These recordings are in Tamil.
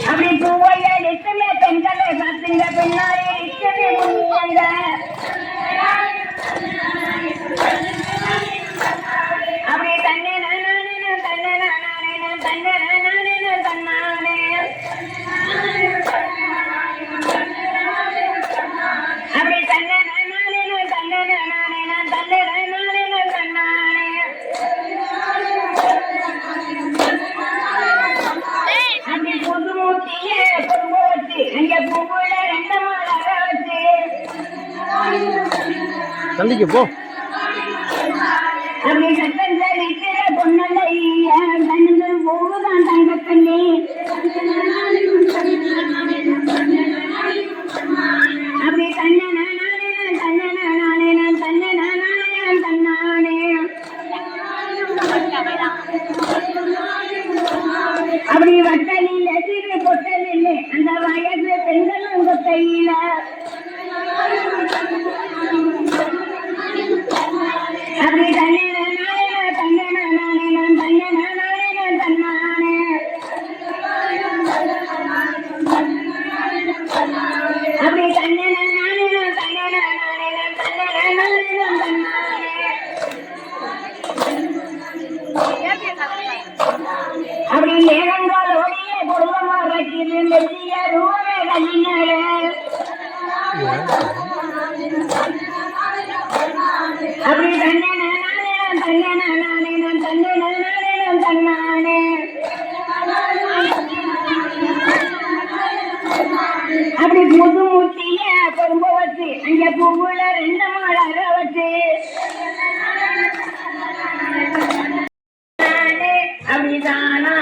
அப்படி பூவைய நிச்சயமே பெண்களை பார்த்துங்க பின்னாடி நிச்சயமே முன்னியங்க அப்படி தண்ணே நானே தண்ணே நானே தண்ணே நானே தன்னானே அப்படி தண்ணே நானே தண்ணே நானே தண்ணே நானே தன்னானே அப்படி புது மூட்டியே பொறுப்பு வச்சு அங்க பூவுல ரெண்டு மாலை வச்சு தள்ளிக்க போ அப்படி சட்டம் நிற்கிற பொண்ணல்ல கண்ணு போகுதான் தங்க கண்ணி அப்படி தன்ன நானே தன்ன நானே தன்ன நானே தன்னானே அப்படி வட்டலில் சிறு பொட்டலில் அந்த வயது பெண்கள் உங்க கையில அப்படி தன்ன அப்படி நேரங்கள் ஓடிய குடும்பமாக மெல்லிய ரூபே கண்ணினால அப்படி தன்னை தன்னானே அப்படி புது மூட்டிய பொறுப்பு வச்சு அங்க பூவுல ரெண்டு மாலை வச்சு அப்படிதானே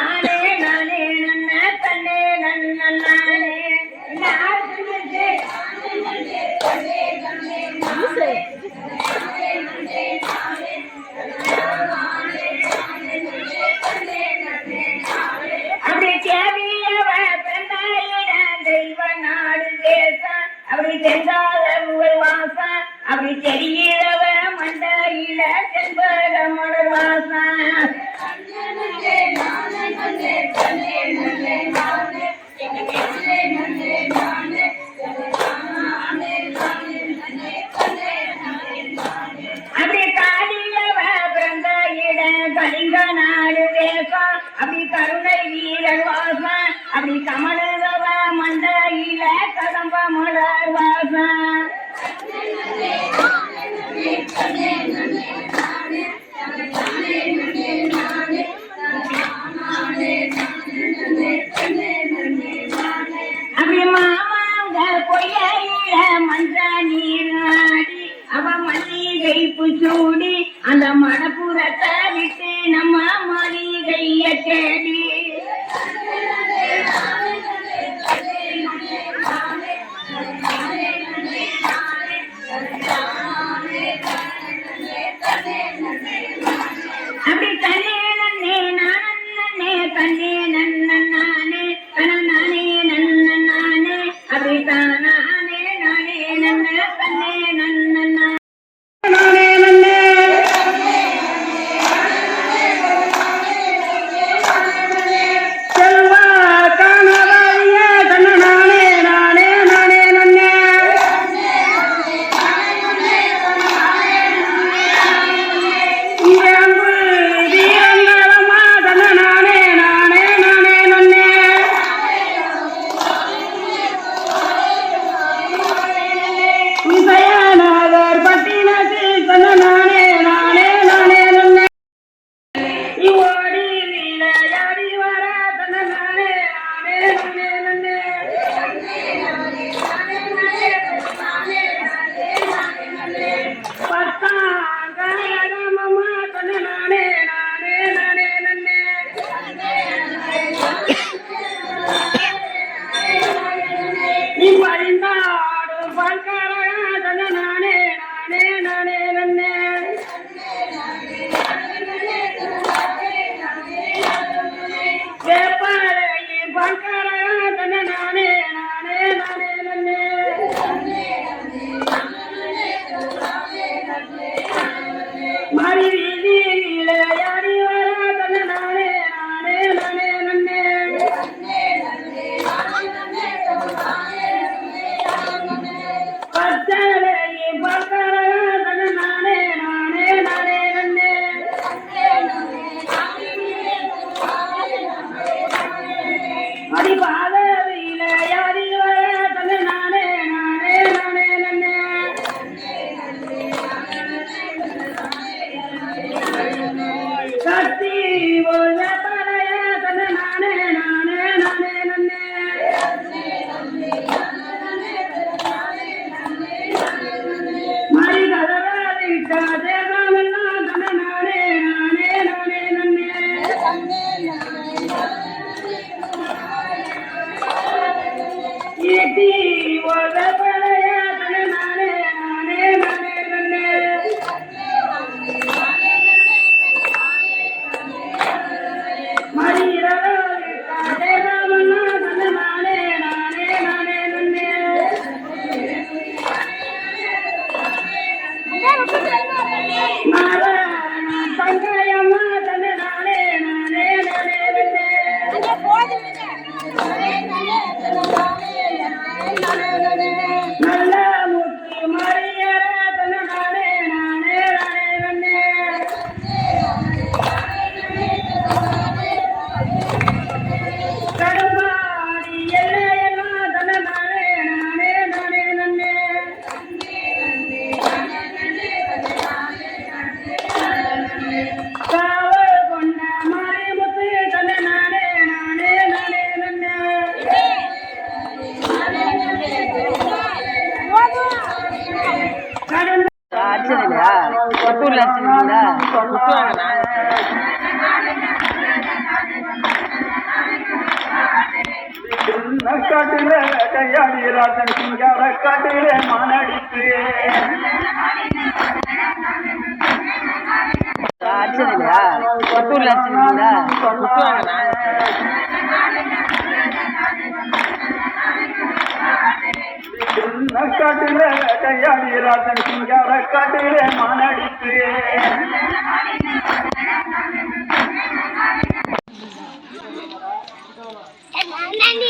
நானே நன்ன தன்னே நன்னானே அப்படி தேவியவ பிறந்தாயிட தெய்வ நாடு தேசம் அப்படி தென்றாத வாசம் அப்படி தெரிகிறவ மண்டையில செண்பக மலர் வாசம் அப்படி காலியவ பிறந்த இட கலிங்க நாடு வேசம் அப்படி கருணை வீரர் வாசம் அப்படி கமலவ மண்டையில கதம்ப மலர் வாசம் அப்படி மாமாங்க பொய்யில மன்ற நீர் ஆடி அவ மல்லிகை புசூடி அந்த மணப்புறத்தை விட்டு நம்ம மல்லிகைய தேடி அப்படி தன்னே நன்னே நானே தன்னே நன்னானே தனநானே நன்னானே அப்படி தானே நானே நன்ன தன்னே நன்னா நானே நன்னே நன்னே வேப்பாளையே பார்க்கற தன்ன நானே நானே நானே நன்னே மாறி வீதியில யாரி வர தன்ன நானே நானே நானே நன்னே பச்சளையே பார்க்கற தன்ன நானே நானே நானே நன்னே அடி பாதவியில யாரி வர தன்ன நானே நானே நானே நன்னே கத்தி போல பழைய தன்ன நானே நானே நானே நன்னே மறி கதறாதிட்ட தேவமெல்லாம் தன்ன நானே நானே நானே நன்னே ஈட்டி போல பழைய தன்ன நானே நானே நானே நன்னே நல்ல முத்து மறிய தன்ன நானே நானே நானே நன்னே கடும்பாடி எல்லையெல்லாம் தன்ன நானே நானே நானே நன்னே காவல் கொண்ட மாரிமுத்து தன்ன நானே நானே நானே நன்னே அடிச்சது இல்லையா கொட்டூர்ல அடிச்சதுங்களா காட்டுல கையாடி ராஜன் சிங்கார காட்டுல மானடித்து அடிச்சது இல்லையா கொட்டூர்ல அடிச்சதுங்களா காட்டுல கையாடி ராஜன் சிங்கார காட்டுல மானடித்து Nani,